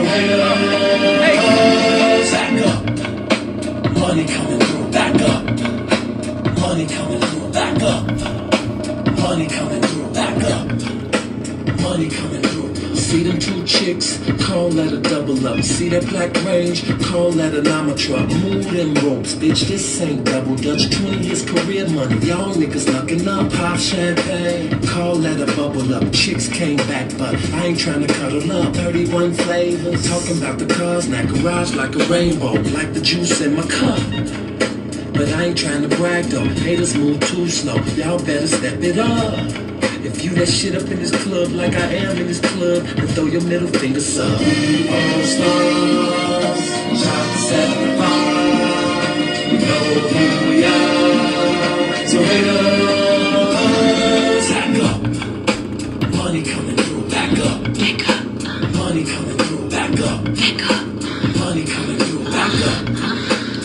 So haters, back up. Money coming through, back up. Money coming through, back up. Money coming through, back up. Money coming through. See them two chicks, call that a double up. See that black range, call that an armor truck. Move them ropes, bitch, this ain't double dutch. 20 years career money, y'all niggas knucking up. Pop champagne, call that a bubble up. Chicks came back, but I ain't trying to cuddle up. 31 flavors, talking about the cars, now garage like a rainbow, like the juice in my cup. But I ain't trying to brag though, haters move too slow, y'all better step it up. If you that shit up in this club like I am in this club, then throw your middle fingers up. All stars, shots at the bar, you know who we are. So haters, back up. Money coming through, back up. Back up. Money coming through, back up. Back up. Money coming through, back up.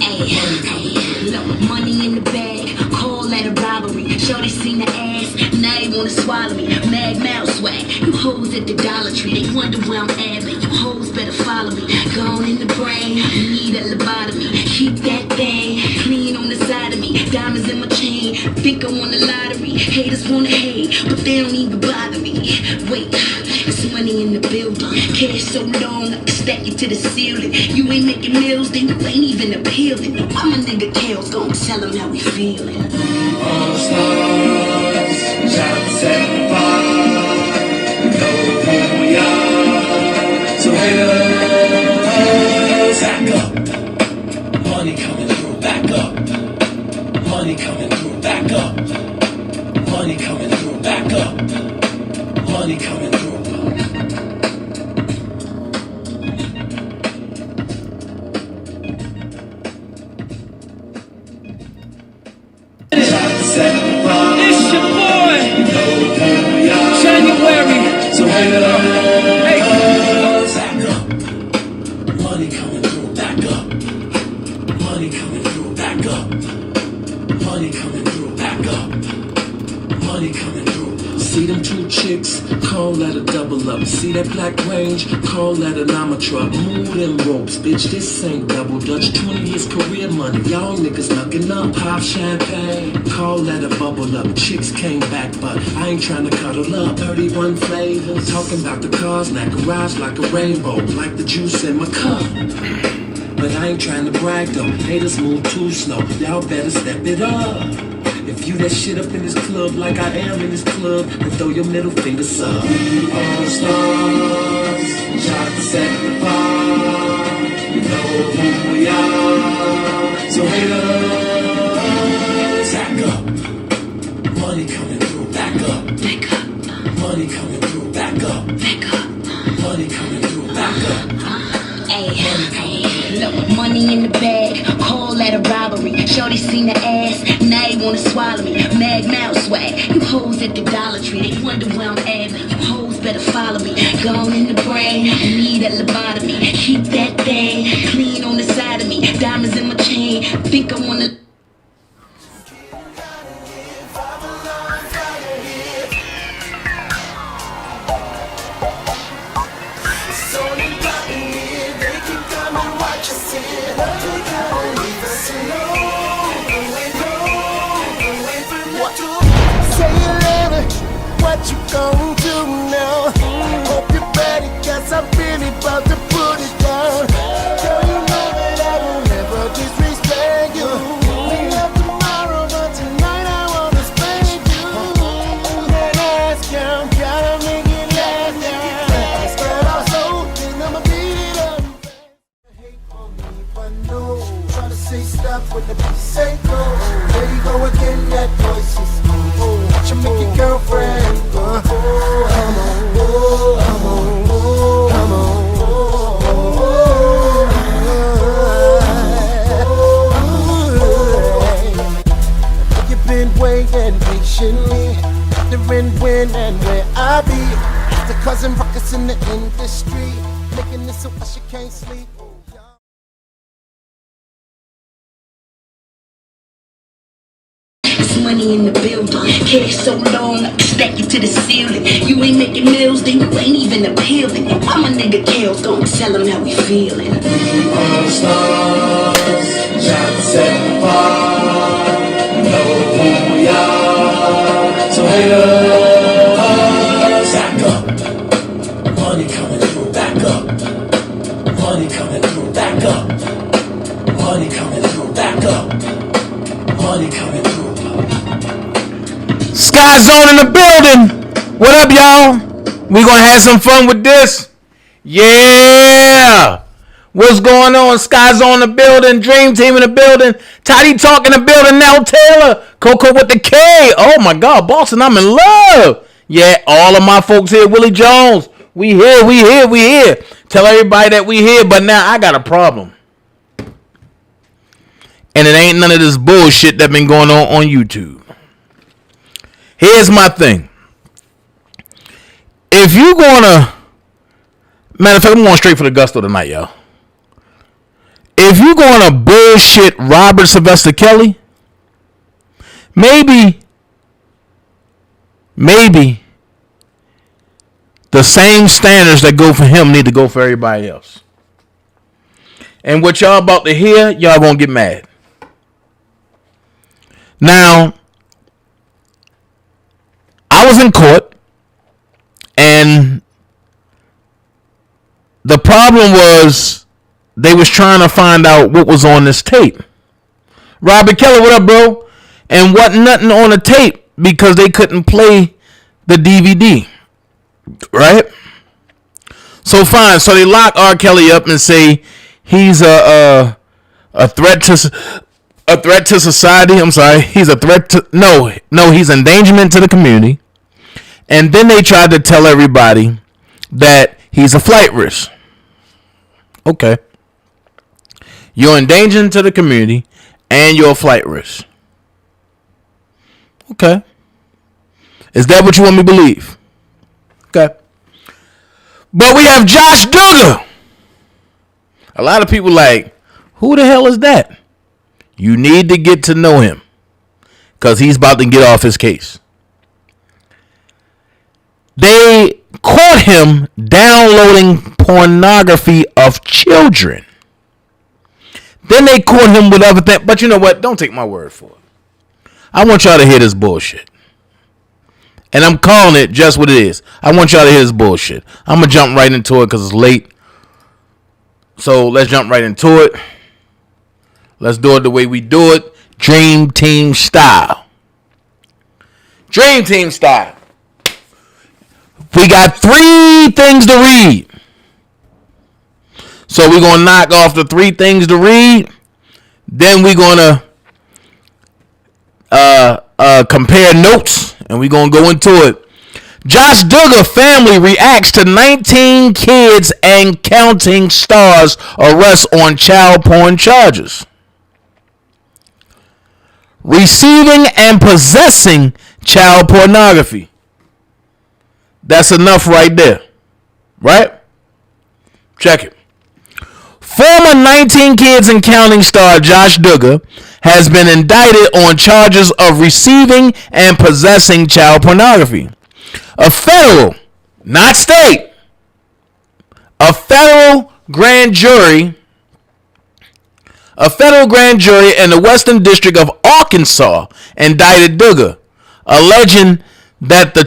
Money coming through. Look, money in the bag, call that a robbery. Shorty seen the ass, now they wanna swallow me. Mag Mal swag, you hoes at the Dollar Tree. They wonder where I'm at, but you hoes better follow me. Gone in the brain, need a lobotomy. Keep that thing clean on the side of me. Diamonds in my chain, think I won the lottery. Haters wanna hate, but they don't even bother me. Wait, it's money in the building. Cash so long, I can stack it to the ceiling. You ain't making meals, then you ain't even appealing. I'm a nigga Kale's gon' tell him how we feeling. All stars, shots at the bar, you know who we are. So haters, back up. Money coming through, back up. Money coming through, back up. Money coming through, back up. Money coming through. It's your boy, January. So Hey. Back up. Money coming through, back up. Money coming through, back up. Money coming through, back up. Money coming through. See them two chicks, call that a double up. See that black range, call that an armor truck. Move them ropes, bitch, this ain't double dutch. 20 years career money, y'all niggas knucking up. Pop champagne, call that a bubble up. Chicks came back, but I ain't trying to cuddle up. 31 flavors, talking about the cars, now garage like a rainbow, like the juice in my cup. But I ain't trying to brag though, haters move too slow, y'all better step it up. If you that shit up in this club like I am in this club, then throw your middle fingers up. All stars, shots at the bar, you know who we are. So haters, back up. Money coming through, back up. Back up. Money coming through, back up. Back up. Money coming through, back up. Hey, look, money in the bag, call that a robbery. Shorty seen the ass, now they wanna swallow me. Mag Mal swag, you hoes at the Dollar Tree. They wonder where I'm at, but you hoes better follow me. Gone in the brain, need a lobotomy. Keep that thing clean on the side of me. Diamonds in my chain, think I wanna. What you gon' do now? Hope you're ready, cause I'm really about to put it down. Girl, you know that I will never disrespect you. We have tomorrow, but tonight I wanna spend you. That ass count, gotta make it last now. Start off so, then I'ma beat it up. Hate for me, but no. Try to say stop when the beat say go. There you go again, that voice is cool. Watch you make your girlfriend. Waiting patiently, wondering when and where I'll be. After causing ruckus in the industry, making this so she can't sleep. money in the building. Cash so long, I can stack you to the ceiling. You ain't making meals, then you ain't even appealing. Why my nigga Kale's gonna tell him how we feeling? We all stars, trying to set apart. Know who we are, so haters, back up. Money coming through, back up. Money coming through, back up. Money coming through, back up. Money coming through. Sky Zone in the building. What up, y'all? We gonna have some fun with this. Yeah. What's going on? Sky Zone in the building. Dream Team in the building. Toddy Talk in the building. Now Taylor. Coco with the K. Oh my God, Boston, I'm in love. Yeah, all of my folks here. Willie Jones. We here. Tell everybody that we here. But now I got a problem. And it ain't none of this bullshit that been going on YouTube. Here's my thing. If you gonna, matter of fact, I'm going straight for the gusto tonight, y'all. If you gonna bullshit Robert Sylvester Kelly, maybe the same standards that go for him need to go for everybody else. And what y'all about to hear, y'all gonna get mad. Now, I was in court, and the problem was they was trying to find out what was on this tape. Robert Kelly, what up, bro? And wasn't nothing on the tape because they couldn't play the DVD, right? So fine. So they lock R. Kelly up and say he's a threat to society. I'm sorry. He's a threat to he's endangerment to the community. And then they tried to tell everybody that he's a flight risk. Okay. You're endangering to the community and you're a flight risk. Okay. Is that what you want me to believe? Okay. But we have Josh Duggar. A lot of people like, who the hell is that? You need to get to know him because he's about to get off his case. They caught him downloading pornography of children. Then they caught him with other things. But you know what? Don't take my word for it. I want y'all to hear this bullshit. And I'm calling it just what it is. I want y'all to hear this bullshit. I'm going to jump right into it because it's late. So let's jump right into it. Let's do it the way we do it. Dream Team style. Dream Team style. We got 3 things to read. So we're going to knock off the 3 things to read. Then we're going to compare notes. And we're going to go into it. Josh Duggar family reacts to 19 kids and counting stars arrest on child porn charges. Receiving and possessing child pornography. That's enough right there. Right? Check it. Former 19 Kids and Counting star Josh Duggar has been indicted on charges of receiving and possessing child pornography. A federal, not state, a federal grand jury in the Western District of Arkansas indicted Duggar, alleging that in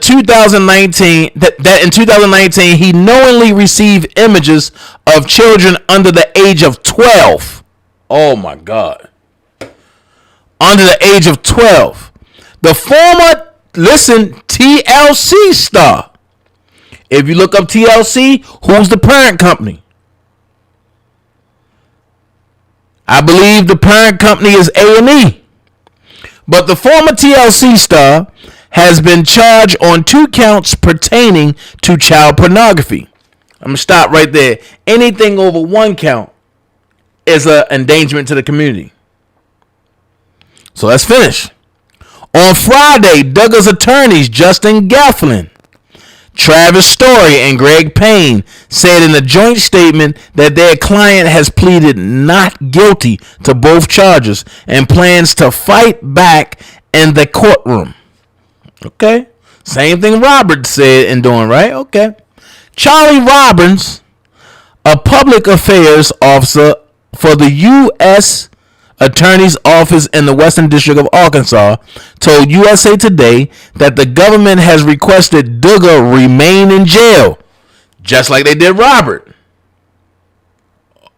2019 he knowingly received images of children under the age of 12. Oh my God. Under the age of 12. The former, TLC star. If you look up TLC, who's the parent company? I believe the parent company is A&E. But the former TLC star has been charged on 2 counts pertaining to child pornography. I'm going to stop right there. Anything over 1 count is an endangerment to the community. So let's finish. On Friday, Duggar's attorneys, Justin Gafflin, Travis Story and Greg Payne said in a joint statement that their client has pleaded not guilty to both charges and plans to fight back in the courtroom. Okay. Same thing Robert said and doing, right? Okay. Charlie Robbins, a public affairs officer for the U.S. Attorney's Office in the Western District of Arkansas, told USA Today that the government has requested Duggar remain in jail, just like they did Robert.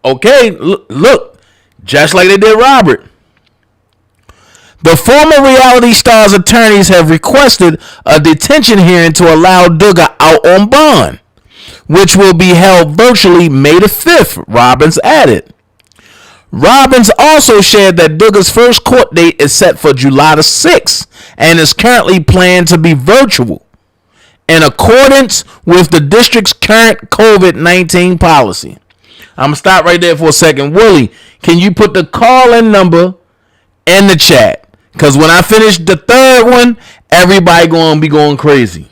Okay, look, just like they did Robert. The former reality star's attorneys have requested a detention hearing to allow Duggar out on bond, which will be held virtually May the 5th, Robbins added. Robbins also shared that Duggar's first court date is set for July the 6th and is currently planned to be virtual in accordance with the district's current COVID-19 policy. I'm going to stop right there for a second. Willie, can you put the call-in number in the chat? Because when I finish the third one, everybody going to be going crazy.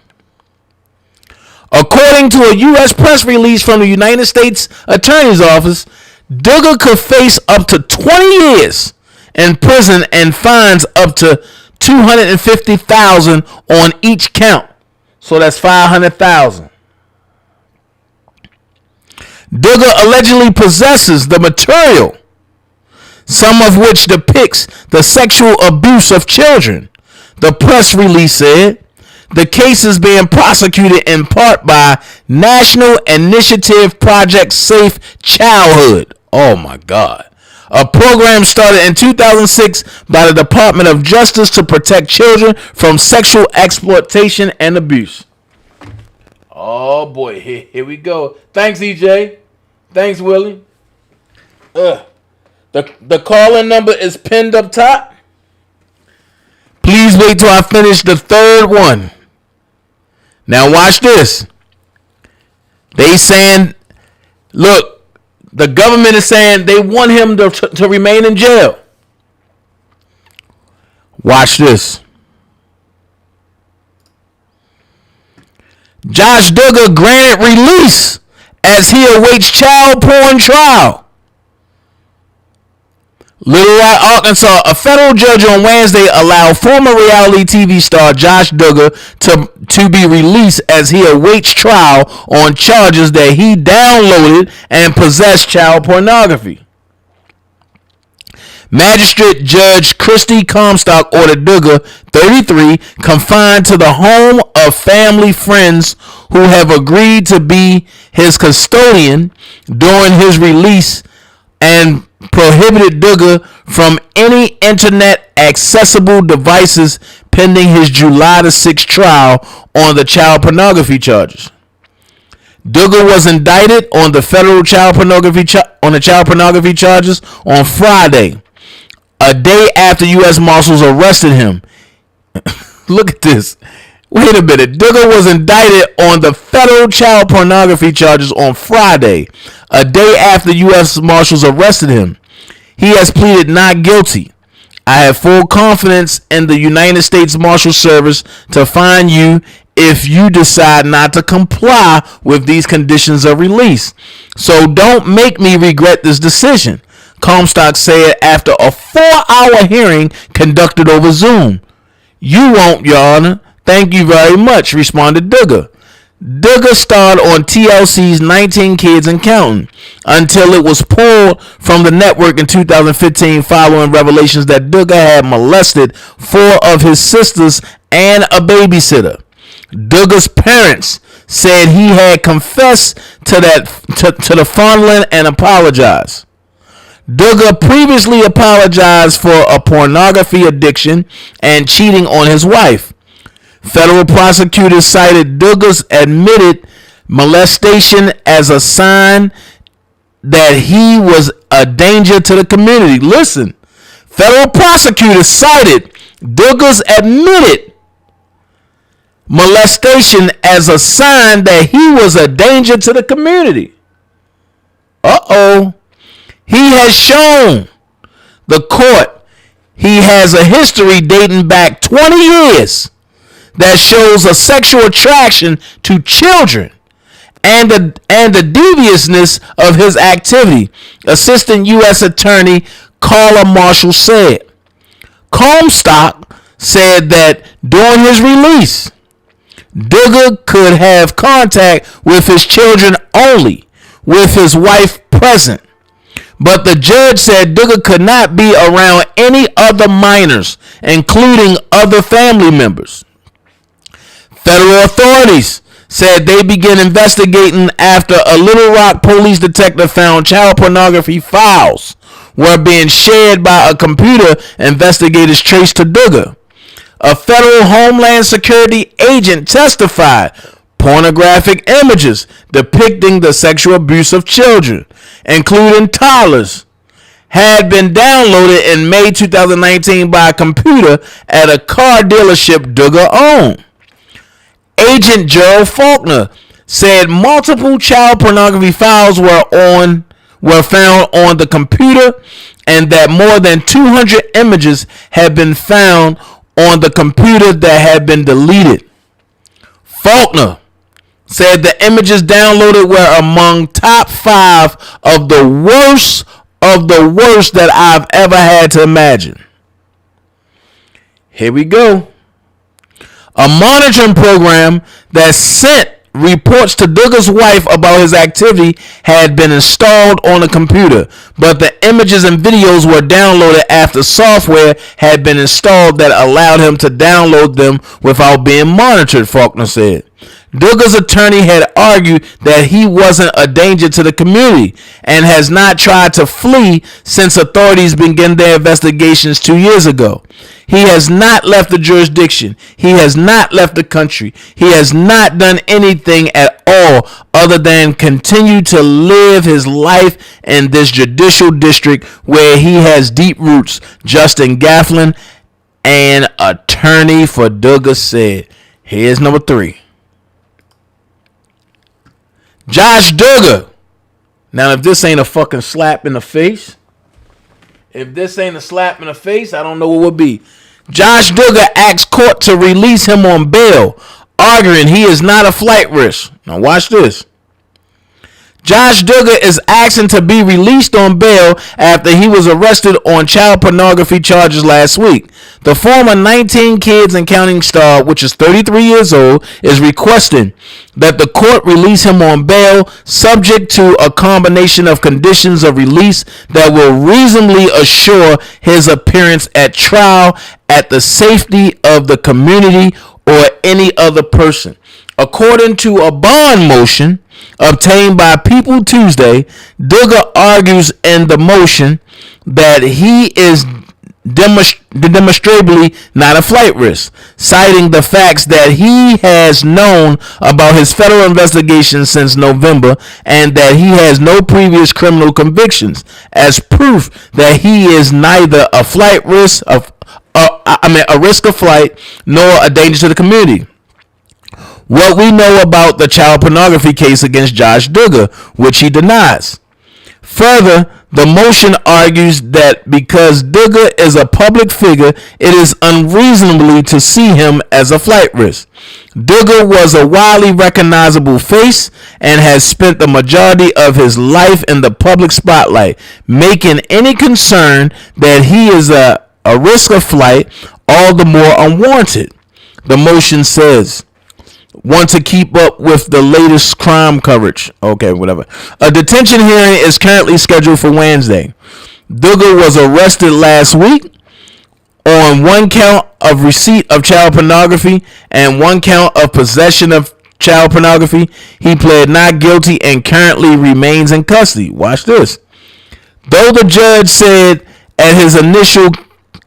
According to a U.S. press release from the United States Attorney's Office, Duggar could face up to 20 years in prison and fines up to $250,000 on each count. So that's $500,000. Duggar allegedly possesses the material, some of which depicts the sexual abuse of children. The press release said the case is being prosecuted in part by National Initiative Project Safe Childhood. Oh my God. A program started in 2006 by the Department of Justice to protect children from sexual exploitation and abuse. Oh boy, here we go. Thanks, EJ. Thanks, Willie. The call-in number is pinned up top. Please wait till I finish the third one. Now watch this. They saying, look, the government is saying they want him to remain in jail. Watch this. Josh Duggar granted release as he awaits child porn trial. Little Rock, Arkansas, a federal judge on Wednesday allowed former reality TV star Josh Duggar to be released as he awaits trial on charges that he downloaded and possessed child pornography. Magistrate Judge Christy Comstock ordered Duggar, 33, confined to the home of family friends who have agreed to be his custodian during his release and prohibited Duggar from any internet accessible devices pending his July the 6th trial on the child pornography charges. Duggar was indicted on the federal child pornography charges on Friday, a day after U.S. Marshals arrested him. Look at this. Wait a minute. Duggar was indicted on the federal child pornography charges on Friday, a day after U.S. Marshals arrested him. He has pleaded not guilty. I have full confidence in the United States Marshal Service to find you if you decide not to comply with these conditions of release. So don't make me regret this decision, Comstock said after a 4-hour hearing conducted over Zoom. You won't, Your Honor. Thank you very much, responded Duggar. Duggar starred on TLC's 19 Kids and Counting until it was pulled from the network in 2015 following revelations that Duggar had molested 4 of his sisters and a babysitter. Duggar's parents said he had confessed to the fondling and apologized. Duggar previously apologized for a pornography addiction and cheating on his wife. Federal prosecutors cited Duggar's admitted molestation as a sign that he was a danger to the community. Listen, federal prosecutors cited Duggar's admitted molestation as a sign that he was a danger to the community. He has shown the court he has a history dating back 20 years that shows a sexual attraction to children and the deviousness of his activity, Assistant U.S. Attorney Carla Marshall said. Comstock said that during his release, Duggar could have contact with his children only, with his wife present. But the judge said Duggar could not be around any other minors, including other family members. Federal authorities said they began investigating after a Little Rock police detective found child pornography files were being shared by a computer investigators traced to Duggar. A federal Homeland Security agent testified pornographic images depicting the sexual abuse of children, including toddlers, had been downloaded in May 2019 by a computer at a car dealership Duggar owned. Agent Gerald Faulkner said multiple child pornography files were found on the computer and that more than 200 images had been found on the computer that had been deleted. Faulkner said the images downloaded were among top 5 of the worst that I've ever had to imagine. Here we go. A monitoring program that sent reports to Duggar's wife about his activity had been installed on the computer, but the images and videos were downloaded after software had been installed that allowed him to download them without being monitored, Faulkner said. Duggar's attorney had argued that he wasn't a danger to the community and has not tried to flee since authorities began their investigations 2 years ago. He has not left the jurisdiction. He has not left the country. He has not done anything at all other than continue to live his life in this judicial district where he has deep roots, Justin Gafflin, an attorney for Duggar, said. Here's number 3. Josh Duggar. Now, if this ain't a fucking slap in the face, I don't know what would be. Josh Duggar asked court to release him on bail, arguing he is not a flight risk. Now, watch this. Josh Duggar is asking to be released on bail after he was arrested on child pornography charges last week. The former 19 kids and counting star, which is 33 years old, is requesting that the court release him on bail subject to a combination of conditions of release that will reasonably assure his appearance at trial at the safety of the community or any other person. According to a bond motion obtained by People Tuesday, Duggar argues in the motion that he is demonstrably not a flight risk, citing the facts that he has known about his federal investigation since November and that he has no previous criminal convictions as proof that he is neither a flight risk a risk of flight nor a danger to the community. What we know about the child pornography case against Josh Duggar, which he denies. Further, the motion argues that because Duggar is a public figure, it is unreasonable to see him as a flight risk. Duggar was a widely recognizable face and has spent the majority of his life in the public spotlight, making any concern that he is a risk of flight all the more unwarranted. The motion says, want to keep up with the latest crime coverage. Okay, whatever. A detention hearing is currently scheduled for Wednesday. Duggar was arrested last week on one count of receipt of child pornography and one count of possession of child pornography. He pled not guilty and currently remains in custody. Watch this. Though the judge said at his initial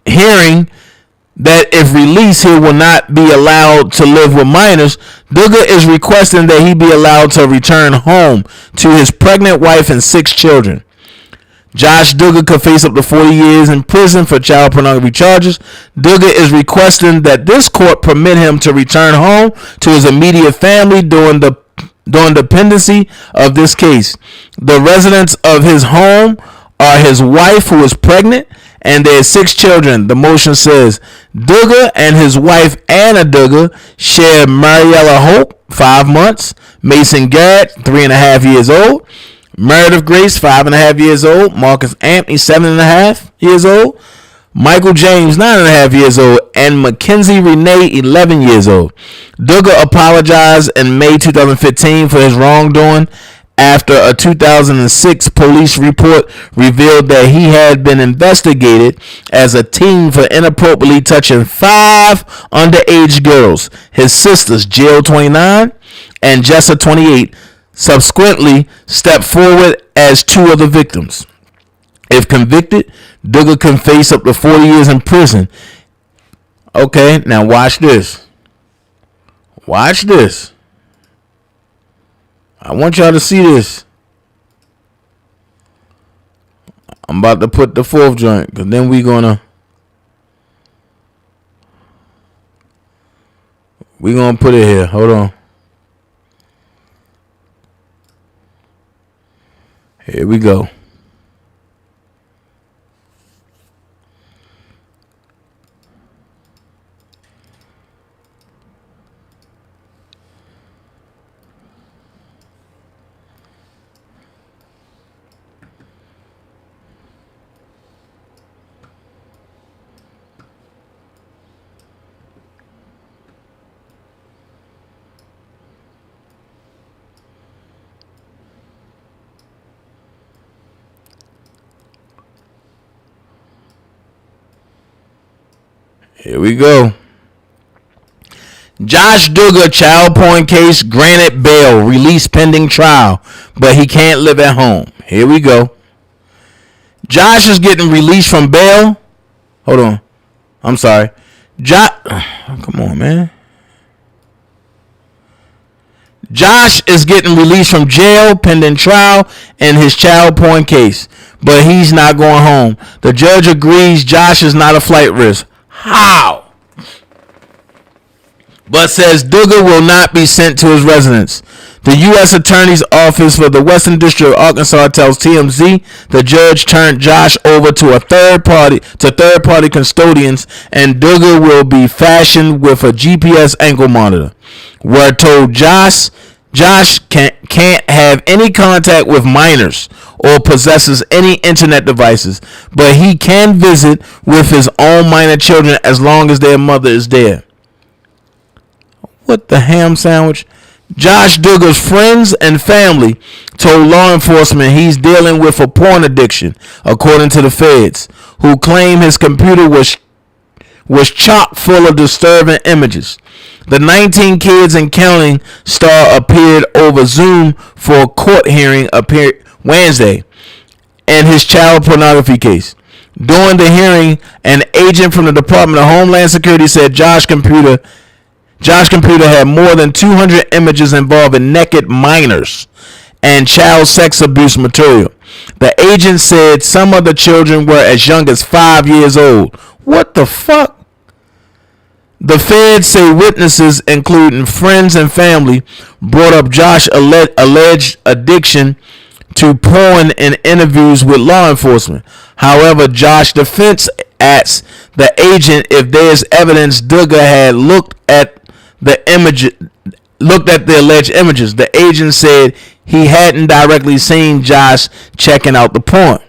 hearing that if released, he will not be allowed to live with minors, Duggar is requesting that he be allowed to return home to his pregnant wife and 6 children. Josh Duggar could face up to 40 years in prison for child pornography charges. Duggar is requesting that this court permit him to return home to his immediate family during the pendency of this case. The residents of his home are his wife, who is pregnant, and their 6 children. The motion says Duggar and his wife Anna Duggar share Mariella Hope, 5 months, Mason Garrett, 3.5 years old, Meredith Grace, 5.5 years old, Marcus Anthony, 7.5 years old, Michael James, 9.5 years old, and Mackenzie Renee, 11 years old. Duggar apologized in May 2015 for his wrongdoing after a 2006 police report revealed that he had been investigated as a teen for inappropriately touching 5 underage girls. His sisters, Jill, 29, and Jessa, 28, subsequently stepped forward as 2 of the victims. If convicted, Duggar can face up to 40 years in prison. Okay, now watch this. Watch this. I want y'all to see this. I'm about to put the 4th joint, because then we're gonna put it here. Hold on. Here we go. Here we go. Josh Duggar child porn case granted bail, release pending trial, but he can't live at home. Here we go. Josh is getting released from bail. Hold on. I'm sorry. Come on, man. Josh is getting released from jail pending trial in his child porn case, but he's not going home. The judge agrees Josh is not a flight risk. How? But says Duggar will not be sent to his residence. The U.S. Attorney's Office for the Western District of Arkansas tells TMZ the judge turned Josh over to third party custodians, and Duggar will be fashioned with a GPS ankle monitor. We're told Josh can't have any contact with minors or possesses any internet devices, but he can visit with his own minor children as long as their mother is there. What the ham sandwich? Josh Duggar's friends and family told law enforcement he's dealing with a porn addiction, according to the feds, who claim his computer was chock full of disturbing images. The 19 kids and counting star appeared over Zoom for a court hearing Wednesday in his child pornography case. During the hearing, an agent from the Department of Homeland Security said Josh's computer had more than 200 images involving naked minors and child sex abuse material. The agent said some of the children were as young as 5 years old. What the fuck? The feds say witnesses, including friends and family, brought up Josh's alleged addiction to porn in interviews with law enforcement. However, Josh's defense asks the agent if there's evidence Duggar had looked at the alleged images. The agent said he hadn't directly seen Josh checking out the porn.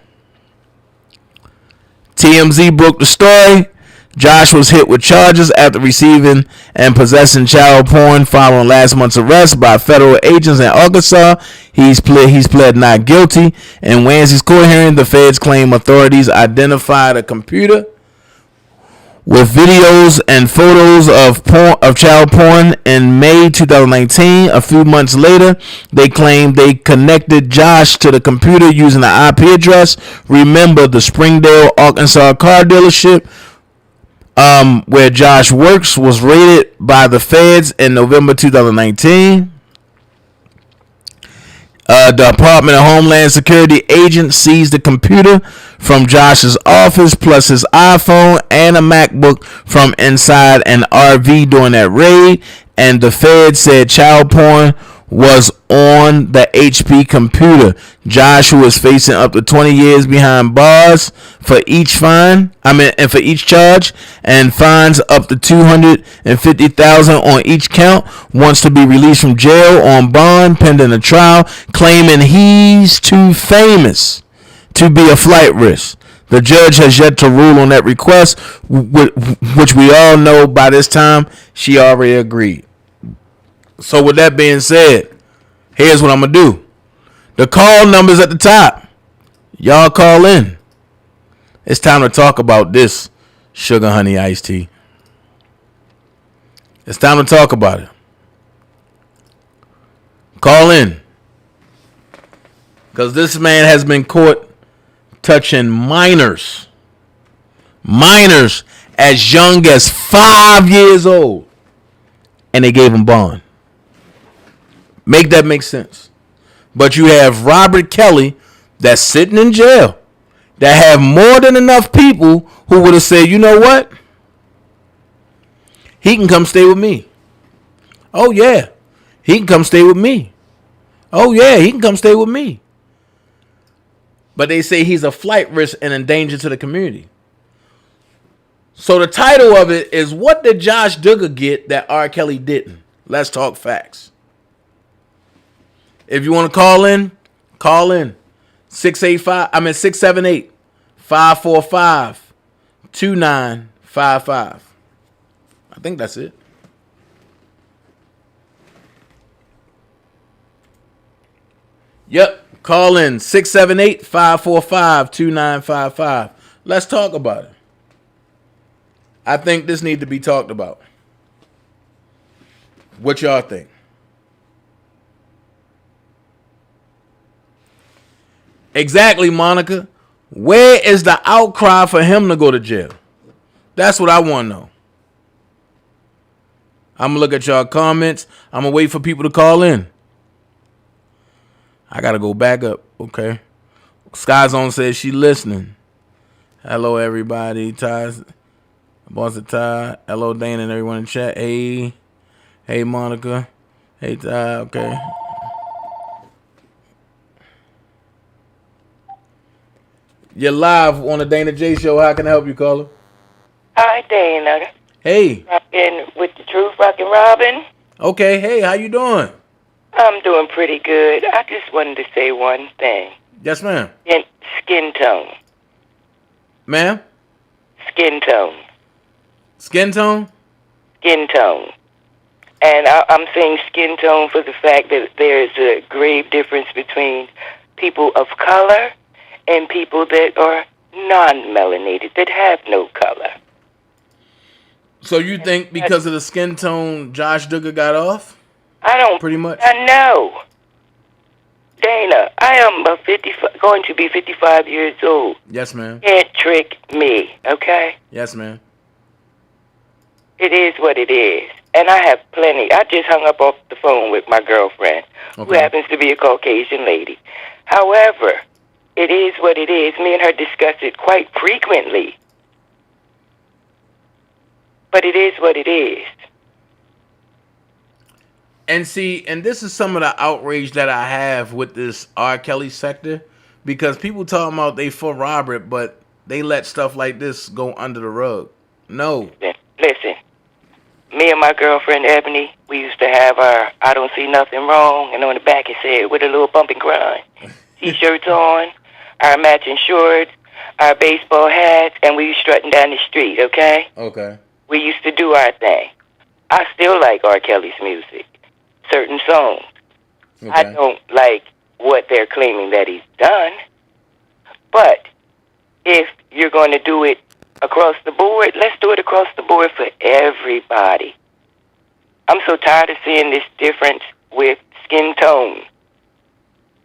TMZ broke the story. Josh was hit with charges after receiving and possessing child porn following last month's arrest by federal agents in Arkansas. He's pled not guilty. In Wednesday's court hearing, the feds claim authorities identified a computer with videos and photos of child porn in May 2019. A few months later, they claimed they connected Josh to the computer using an IP address. Remember, the Springdale, Arkansas car dealership where Josh works was raided by the feds in November 2019. The Department of Homeland Security agent seized the computer from Josh's office, plus his iPhone and a MacBook from inside an RV during that raid. And the feds said child porn was on the HP computer. Josh, who is facing up to 20 years behind bars for each and for each charge, and fines up to $250,000 on each count, wants to be released from jail on bond pending a trial, claiming he's too famous to be a flight risk. The judge has yet to rule on that request, which we all know by this time she already agreed. So with that being said, here's what I'm going to do. The call number's at the top. Y'all call in. It's time to talk about this sugar honey iced tea. It's time to talk about it. Call in. Because this man has been caught touching minors. Minors as young as 5 years old. And they gave him bond. Make that make sense. But you have Rkelly that's sitting in jail that have more than enough people who would have said, you know what? He can come stay with me. Oh, yeah. He can come stay with me. Oh, yeah. He can come stay with me. But they say he's a flight risk and a danger to the community. So the title of it is, what did Josh Duggar get that Rkelly didn't? Let's talk facts. If you want to call in, call in. 678-545-2955. I think that's it. Yep. Call in 678-545-2955. Let's talk about it. I think this needs to be talked about. What y'all think? Exactly, Monica. Where is the outcry for him to go to jail? That's what I want to know. I'm going to look at y'all comments. I'm going to wait for people to call in. I got to go back up. Okay. Sky Zone says she listening. Hello, everybody. Ty, Boss of Ty. Hello, Dana and everyone in chat. Hey. Hey, Monica. Hey, Ty. Okay. You're live on the DanaJay show. How can I help you, caller? Hi, Dana. Hey. Rockin' with the truth, Rockin' Robin. Okay. Hey, how you doing? I'm doing pretty good. I just wanted to say one thing. Yes, ma'am. Skin tone. Ma'am? Skin tone. Skin tone? Skin tone. And I'm saying skin tone for the fact that there is a grave difference between people of color and people that are non-melanated, that have no color. So you think because of the skin tone, Josh Duggar got off? I don't... Pretty much? I know. Dana, I am going to be 55 years old. Yes, ma'am. Can't trick me, okay? Yes, ma'am. It is what it is. And I have plenty. I just hung up off the phone with my girlfriend, who happens to be a Caucasian lady. However, it is what it is. Me and her discuss it quite frequently. But it is what it is. And see, and this is some of the outrage that I have with this Rkelly sector, because people talking about they for Robert, but they let stuff like this go under the rug. No. Listen, me and my girlfriend Ebony, we used to have our I don't see nothing wrong, and on the back it said with a little bump and grind. T-shirts on, our matching shorts, our baseball hats, and we strutting down the street, okay? Okay. We used to do our thing. I still like R. Kelly's music. Certain songs. Okay. I don't like what they're claiming that he's done. But if you're going to do it across the board, let's do it across the board for everybody. I'm so tired of seeing this difference with skin tone.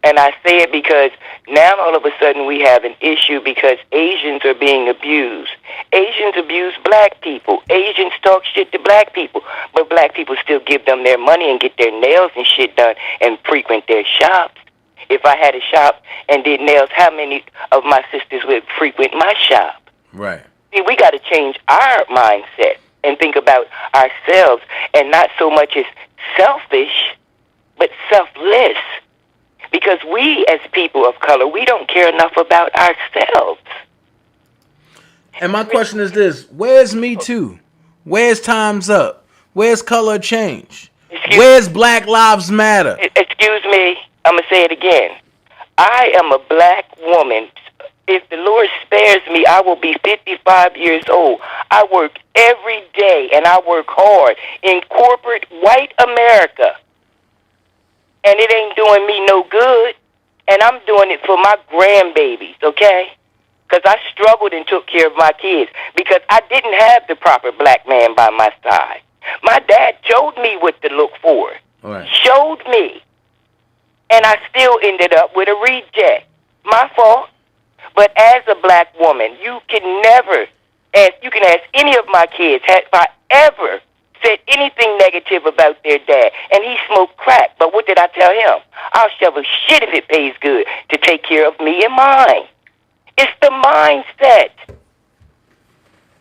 And I say it because now all of a sudden we have an issue because Asians are being abused. Asians abuse black people. Asians talk shit to black people. But black people still give them their money and get their nails and shit done and frequent their shops. If I had a shop and did nails, how many of my sisters would frequent my shop? Right. See, we got to change our mindset and think about ourselves and not so much as selfish, but selfless. Because we, as people of color, we don't care enough about ourselves. And my question is this: where's Me Too? Where's Time's Up? Where's Color Change? Where's Black Lives Matter? Excuse me, I'm going to say it again. I am a black woman. If the Lord spares me, I will be 55 years old. I work every day, and I work hard in corporate white America. And it ain't doing me no good. And I'm doing it for my grandbabies, okay? Because I struggled and took care of my kids because I didn't have the proper black man by my side. My dad showed me what to look for. Right. Showed me. And I still ended up with a reject. My fault. But as a black woman, you can never, as you can ask any of my kids, have I ever said anything negative about their dad? And he smoked crack. But what did I tell him? I'll shovel shit if it pays good to take care of me and mine. It's the mindset.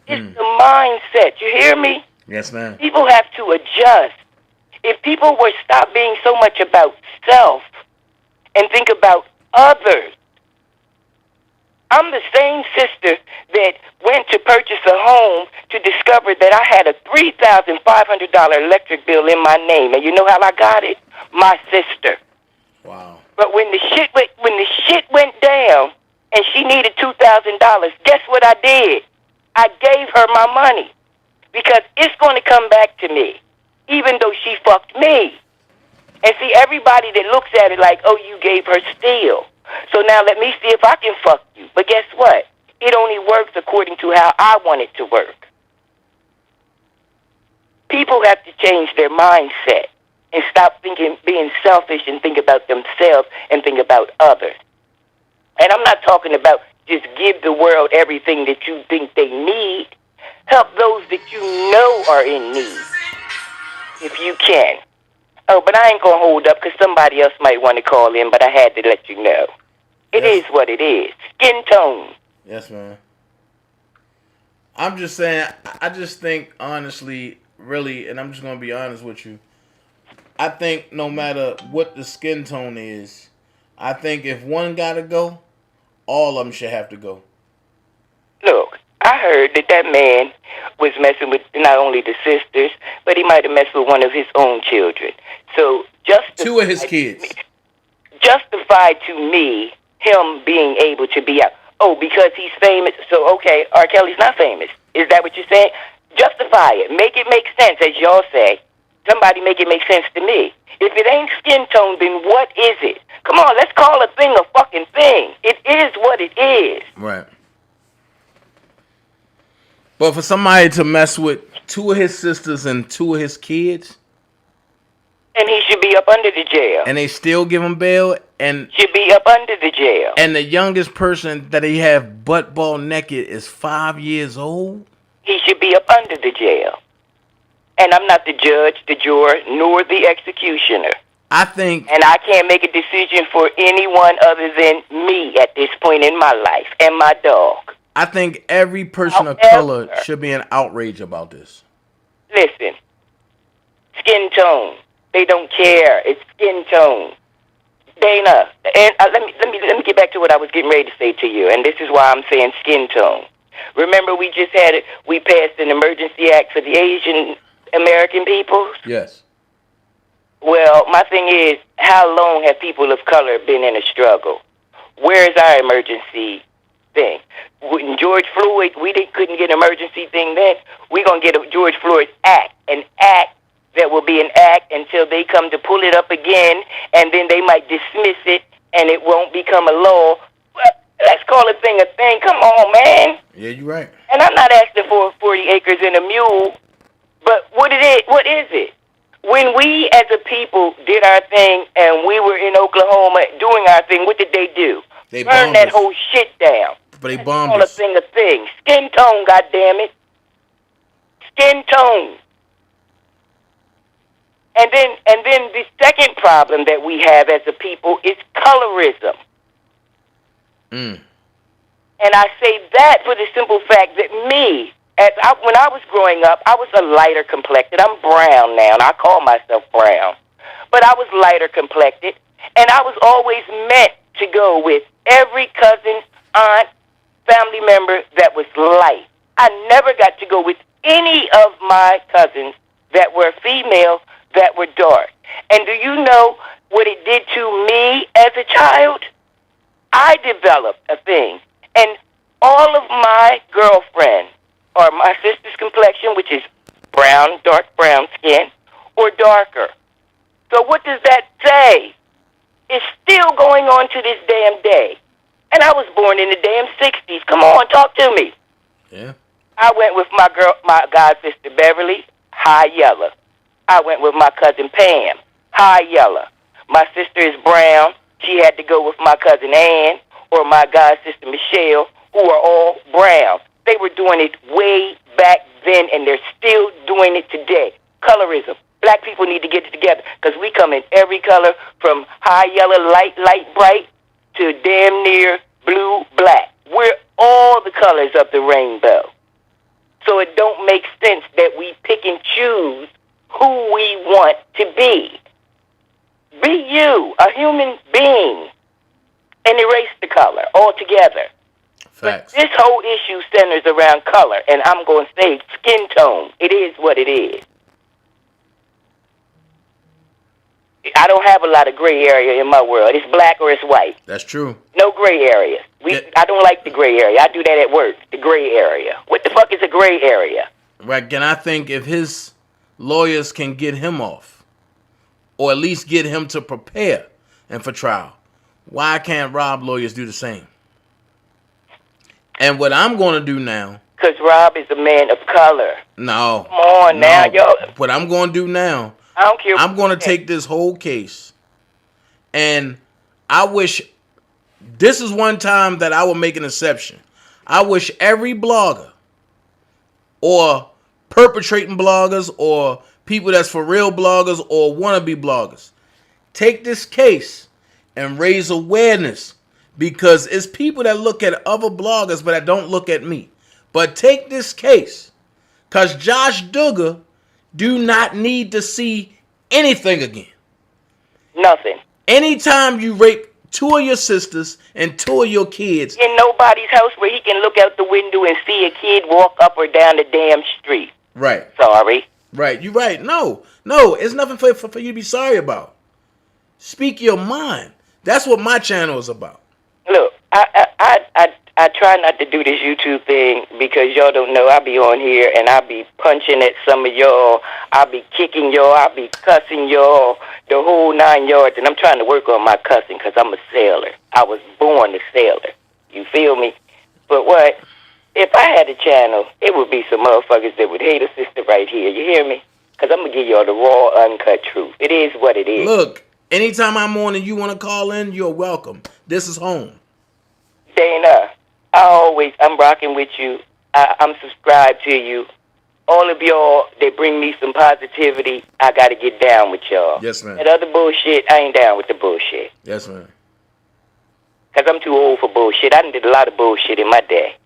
It's the mindset. You hear me? Yes, ma'am. People have to adjust. If people would stop being so much about self and think about others. I'm the same sister that went to purchase a home to discover that I had a $3,500 electric bill in my name. And you know how I got it? My sister. Wow. But when the shit went down and she needed $2,000, guess what I did? I gave her my money because it's going to come back to me, even though she fucked me. And see, everybody that looks at it like, oh, you gave her steal. So now let me see if I can fuck you. But guess what? It only works according to how I want it to work. People have to change their mindset and stop being selfish and think about themselves and think about others. And I'm not talking about just give the world everything that you think they need. Help those that you know are in need, if you can. Oh, but I ain't going to hold up because somebody else might want to call in, but I had to let you know. It is what it is. Skin tone. Yes, man. I'm just saying, I just think, honestly, really, and I'm just going to be honest with you, I think no matter what the skin tone is, I think if one got to go, all of them should have to go. Look, I heard that man was messing with not only the sisters, but he might have messed with one of his own children. So two of his kids. Justified to me him being able to be out. Oh, because he's famous. So, okay, Rkelly's not famous. Is that what you're saying? Justify it. Make it make sense, as y'all say. Somebody make it make sense to me. If it ain't skin tone, then what is it? Come on, let's call a thing a fucking thing. It is what it is. Right. But for somebody to mess with two of his sisters and two of his kids, and he should be up under the jail. And they still give him bail, and should be up under the jail. And the youngest person that he have butt ball naked is 5 years old. He should be up under the jail. And I'm not the judge, the juror, nor the executioner. I think, and I can't make a decision for anyone other than me at this point in my life and my dog. I think every person of color should be in outrage about this. Listen, skin tone. They don't care. It's skin tone. Dana, and let me get back to what I was getting ready to say to you, and this is why I'm saying skin tone. Remember, we passed an emergency act for the Asian American peoples? Yes. Well, my thing is, how long have people of color been in a struggle? Where is our emergency thing? When George Floyd, couldn't get an emergency thing then. We're going to get a George Floyd act, an act that will be an act until they come to pull it up again, and then they might dismiss it, and it won't become a law. Let's call a thing a thing. Come on, man. Yeah, you're right. And I'm not asking for 40 acres and a mule, but what is it? When we as a people did our thing and we were in Oklahoma doing our thing, what did they do? They burn that whole shit down. But they bombed us. Call a thing. Skin tone, goddammit. Skin tone. And then the second problem that we have as a people is colorism. And I say that for the simple fact that when I was growing up, I was a lighter complected. I'm brown now, and I call myself brown. but I was lighter complected, and I was always meant to go with every cousin, aunt, family member that was light. I never got to go with any of my cousins that were female that were dark. And do you know what it did to me as a child? I developed a thing. And all of my girlfriends are my sister's complexion, which is brown, dark brown skin, or darker. So what does that say? It's still going on to this damn day. And I was born in the damn 60s. Come on, talk to me. Yeah. I went with my god sister Beverly, high yellow. I went with my cousin Pam, high yellow. My sister is brown. She had to go with my cousin Ann or my god sister Michelle, who are all brown. They were doing it way back then, and they're still doing it today. Colorism. Black people need to get it together because we come in every color from high yellow, light, bright, to damn near blue, black. We're all the colors of the rainbow. So it don't make sense that we pick and choose who we want to be. Be you, a human being, and erase the color altogether. Facts. But this whole issue centers around color, and I'm going to say skin tone. It is what it is. I don't have a lot of gray area in my world. It's black or it's white. That's true. No gray area. I don't like the gray area. I do that at work, the gray area. What the fuck is a gray area? Right, and I think if his lawyers can get him off, or at least get him to prepare and for trial, why can't Rob lawyers do the same? And what I'm going to do now... Because Rob is a man of color. No. Come on now, yo. What I'm going to do now... I don't care. I'm going to take this whole case, and I wish this is one time that I will make an exception. I wish every blogger or perpetrating bloggers or people that's for real bloggers or wannabe bloggers take this case and raise awareness, because it's people that look at other bloggers but that don't look at me. But take this case, because Josh Duggar do not need to see anything again. Nothing. Anytime you rape 2 of your sisters and 2 of your kids. In nobody's house where he can look out the window and see a kid walk up or down the damn street. Right. Sorry. Right. You're right. No, it's nothing for you to be sorry about. Speak your mind. That's what my channel is about. Look, I try not to do this YouTube thing because y'all don't know I be on here and I be punching at some of y'all. I be kicking y'all. I be cussing y'all. The whole 9 yards. And I'm trying to work on my cussing because I'm a sailor. I was born a sailor. You feel me? But what? If I had a channel, it would be some motherfuckers that would hate a sister right here. You hear me? Because I'm going to give y'all the raw, uncut truth. It is what it is. Look, anytime I'm on and you want to call in, you're welcome. This is home. Dana, I'm rocking with you. I'm subscribed to you. All of y'all, they bring me some positivity. I got to get down with y'all. Yes, ma'am. That other bullshit, I ain't down with the bullshit. Yes, ma'am. Because I'm too old for bullshit. I done did a lot of bullshit in my day.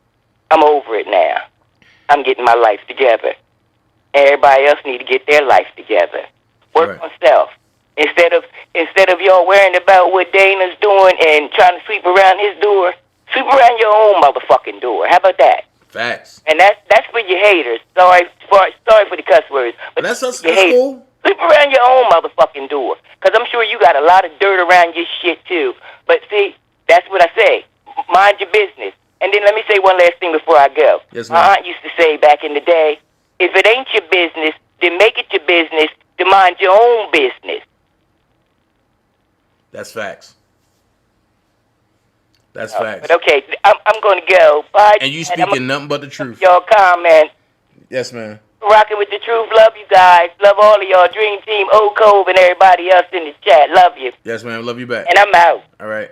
I'm over it now. I'm getting my life together. Everybody else need to get their life together. Work on self. Instead of y'all worrying about what Dana's doing and trying to sweep around his door, sweep around your own motherfucking door. How about that? Facts. And that's for your haters. Sorry for the cuss words. But that's cool. Sweep around your own motherfucking door. Because I'm sure you got a lot of dirt around your shit, too. But see, that's what I say. Mind your business. And then let me say one last thing before I go. Yes, ma'am. My aunt used to say back in the day, if it ain't your business, then make it your business to mind your own business. That's facts. That's facts. But okay, I'm going to go. Bye. And you speaking nothing but the truth. Y'all comment. Yes, ma'am. Rocking with the truth. Love you guys. Love all of y'all. Dream Team, Old Cove, and everybody else in the chat. Love you. Yes, ma'am. Love you back. And I'm out. All right.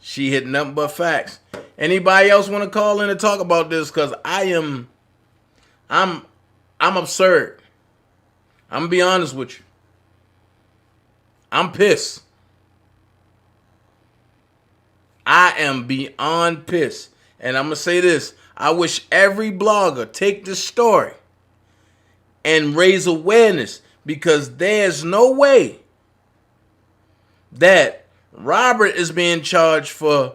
She hit nothing but facts. Anybody else want to call in and talk about this? Because I'm absurd. I'm going to be honest with you. I'm pissed. I am beyond pissed. And I'm going to say this. I wish every blogger take this story and raise awareness, because there's no way that Robert is being charged for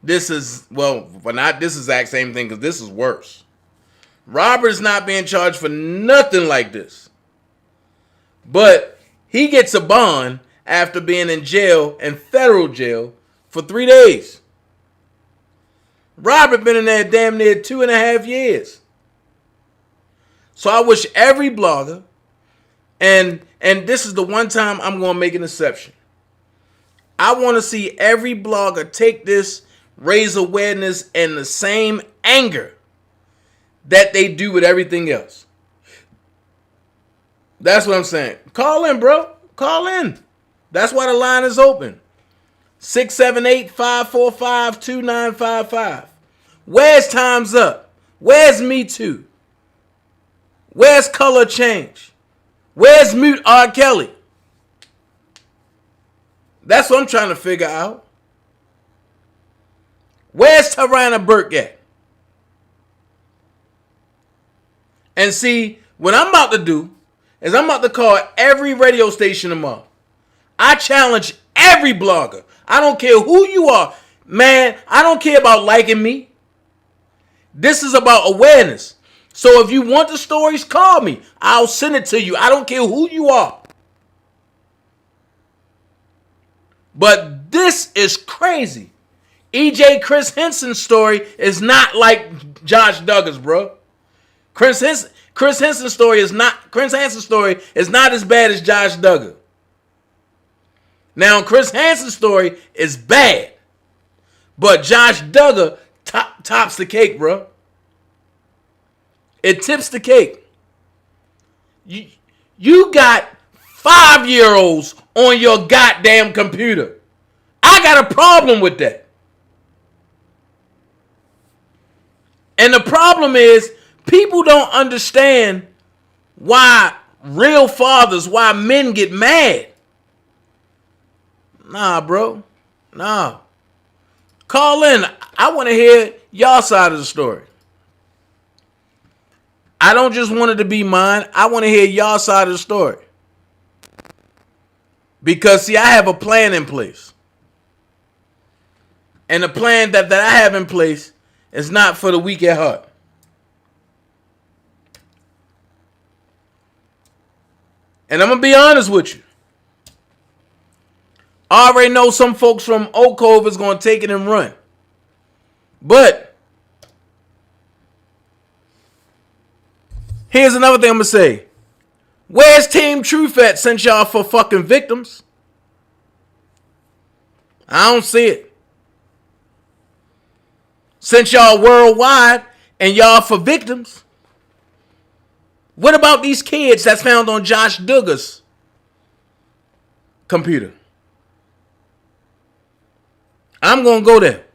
not this exact same thing, because this is worse. Robert's not being charged for nothing like this. But he gets a bond after being in jail, in federal jail, for 3 days. Robert been in there damn near 2.5 years. So I wish every blogger, and this is the one time I'm going to make an exception. I want to see every blogger take this, raise awareness, and the same anger that they do with everything else. That's what I'm saying. Call in, bro. Call in. That's why the line is open. 678-545-2955. Where's Time's Up? Where's Me Too? Where's Color Change? Where's Mute Rkelly? That's what I'm trying to figure out. Where's Tarana Burke at? And see, what I'm about to do is I'm about to call every radio station tomorrow. I challenge every blogger. I don't care who you are. Man, I don't care about liking me. This is about awareness. So if you want the stories, call me. I'll send it to you. I don't care who you are. But this is crazy. EJ Chris Henson's story is not like Josh Duggar's, bro. Chris Henson's story is not as bad as Josh Duggar. Now, Chris Hanson's story is bad, but Josh Duggar tops the cake, bro. It tips the cake. You got 5-year-olds on your goddamn computer. I got a problem with that. And the problem is, people don't understand why real fathers, why men get mad. Nah, bro. Nah. Call in. I want to hear y'all side of the story. I don't just want it to be mine. I want to hear y'all side of the story. Because, see, I have a plan in place. And the plan that I have in place is not for the weak at heart. And I'm going to be honest with you. I already know some folks from Oak Cove is going to take it and run. But here's another thing I'm going to say. Where's Team Truth at since y'all for fucking victims? I don't see it. Since y'all worldwide and y'all for victims, what about these kids that's found on Josh Duggar's computer? I'm going to go there.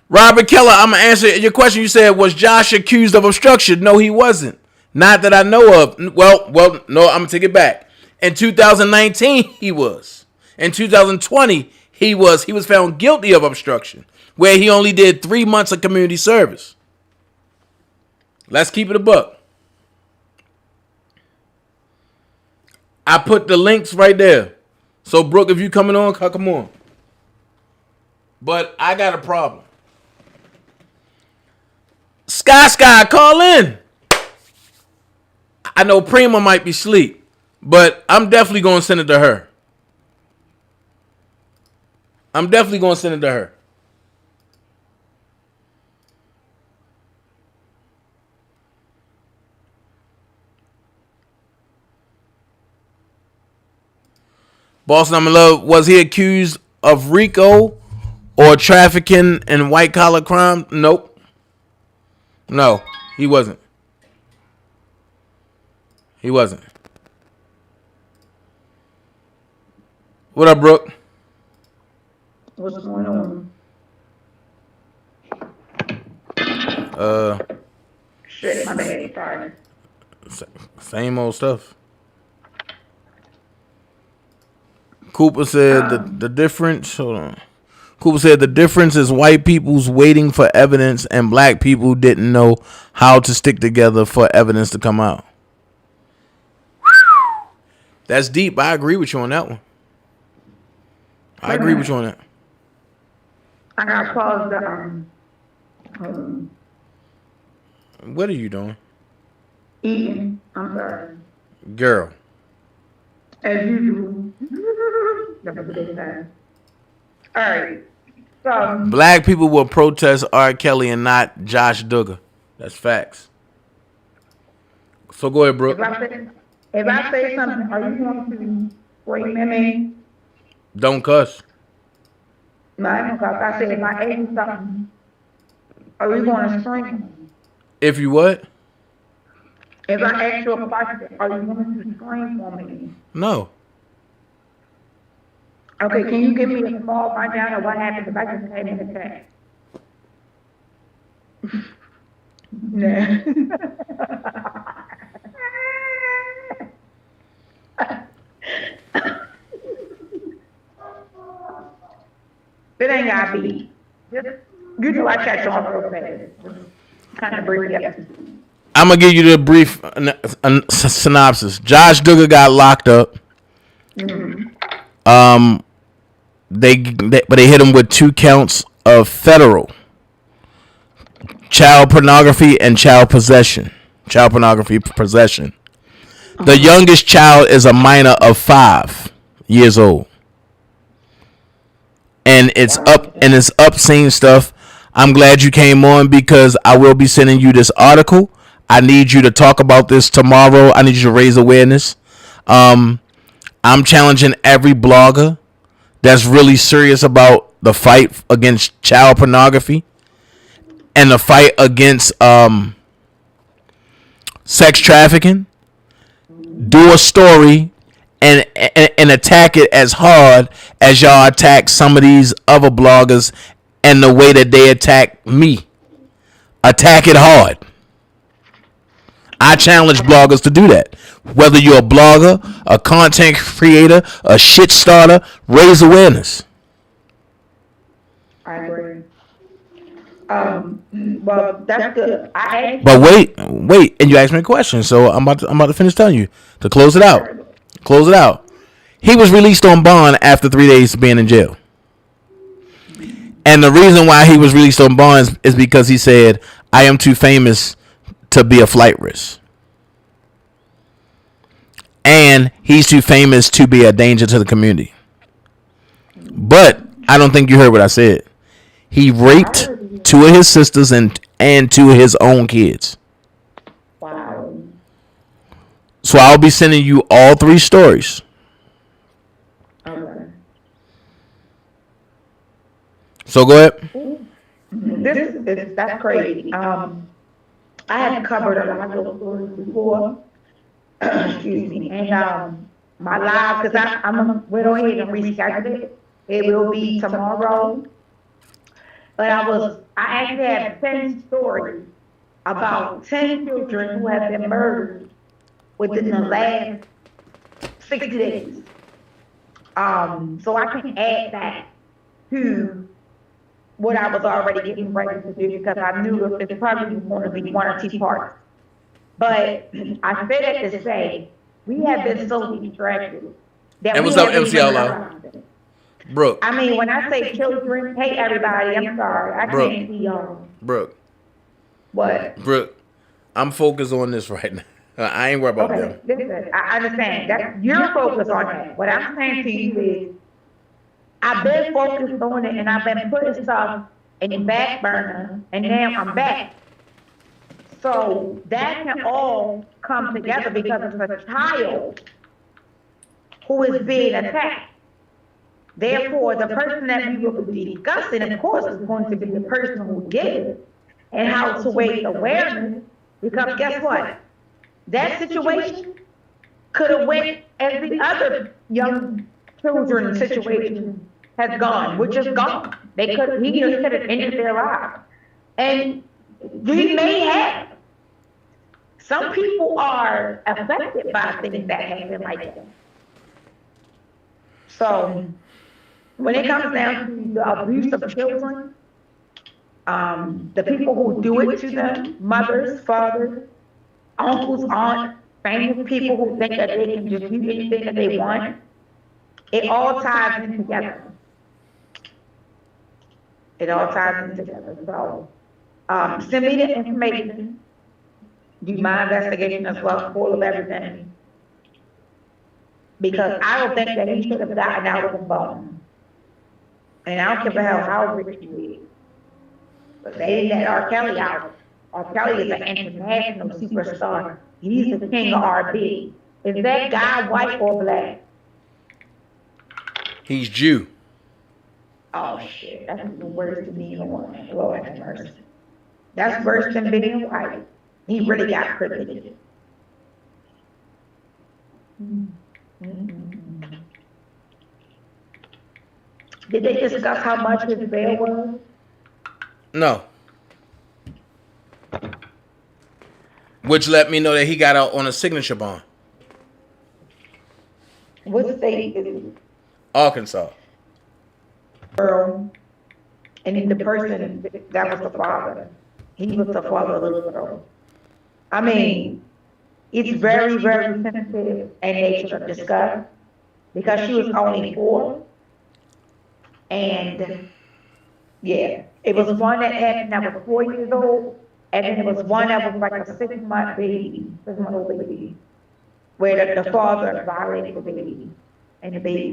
Robert Keller, I'm going to answer your question. You said, was Josh accused of obstruction? No, he wasn't. Not that I know of. Well, no, I'm going to take it back. In 2019, he was. In 2020, he was found guilty of obstruction, where he only did 3 months of community service. Let's keep it a buck. I put the links right there. So, Brooke, if you coming on, come on. But I got a problem. Sky, call in. I know Prima might be asleep, but I'm definitely going to send it to her. Boston, I'm in love. Was he accused of RICO or trafficking and white collar crime? Nope. No, he wasn't. What up, Brooke? What's going on? Shit, my bad. Sorry. Same old stuff. Cooper said the difference. Hold on. Cooper said the difference is white people's waiting for evidence and black people didn't know how to stick together for evidence to come out. That's deep. I agree with you on that one. I agree with you on that. I got paused. What are you doing? Eating. I'm sorry. Girl. As usual. All right. So Black people will protest R. Kelly and not Josh Duggar. That's facts. So go ahead, Brooke. if I say something, are you going to scream at me? Don't cuss. No, I don't. I said if I ask you something, are you going to scream? If you what? If I ask you a question, are you going to scream for me? No. Okay, can you give me a small rundown of what happened? Because I just came in the chat. Nah. It ain't gotta be. Just, you know I catch on real fast. Kind of bring it up. I'm gonna give you the brief synopsis. Josh Duggar got locked up. But they hit him with 2 counts of federal child pornography and child pornography possession. The youngest child is a minor of 5 years old, and it's obscene stuff. I'm glad you came on because I will be sending you this article. I need you to talk about this tomorrow. I need you to raise awareness. I'm challenging every blogger that's really serious about the fight against child pornography and the fight against sex trafficking. Do a story and attack it as hard as y'all attack some of these other bloggers and the way that they attack me. Attack it hard. I challenge bloggers to do that. Whether you're a blogger, a content creator, a shit starter, raise awareness. I agree. Well, that's good. But wait, and you asked me a question, so I'm about to finish telling you to close it out. Close it out. He was released on bond after 3 days of being in jail. And the reason why he was released on bond is because he said, I am too famous to be a flight risk. And he's too famous to be a danger to the community. But I don't think you heard what I said. He raped 2 of his sisters and 2 of his own kids. Wow. So I'll be sending you all 3 stories. Okay. So go ahead. That's crazy. I have covered a lot of those stories before. Excuse me. And my live, because we're going ahead and reschedule it. It will be tomorrow. But I actually have 10 stories about 10 children who have been murdered within the last 60 days. So I can add that to what I was already getting ready to do because I knew it's probably going to be 1 or 2 parts. But I said it to say we have been so distracted that and we what's up, haven't MC even Outlaw? realized it. Brooke. I mean, when I say children, hey everybody, I'm sorry, I Brooke. can't see y'all. Brooke. What? Brooke, I'm focused on this right now. I ain't worried about them. Okay, listen, I understand that you're focused on that. What I'm saying to you is, I've been focused on it and I've been putting stuff in the back burner, and now I'm back. So that can all come together because it's a child who is being attacked. Therefore, the person that we will be discussing, of course, is going to be the person who did it and how to raise awareness. Because guess what? That situation could have went as the other young children situation has gone, which is gone. He could have ended their lives. And he may have. Some people are affected by things that happen like that. So when it comes down to the abuse of children, the people who do it to them, mothers, fathers, uncles, aunts, famous people who think that they can just do anything that they want, it all ties in together. It all ties in together. So, send me the information. Do my investigation as well, full of everything. Because I don't think that he should have gotten out of the phone. And I don't care how rich he is. But they didn't let Rkelly out. Rkelly is an international superstar. He's the king of R&B. Is that guy white or black? He's Jew. Oh shit, that's even worse than being white. Lord have mercy. That's worse than being white. He really got privilege. Did they discuss how much his bail was? No. Which let me know that he got out on a signature bond. What state is it? Arkansas. Girl. And then the person that was the father. He was the father of the little girl. I mean, it's very, very sensitive and they should have discussed because she was only 4. And yeah, it was one that happened that was 4 years old, and then it was one that was like a 6-month baby, 6-month-old baby, where the father violated the baby, and the baby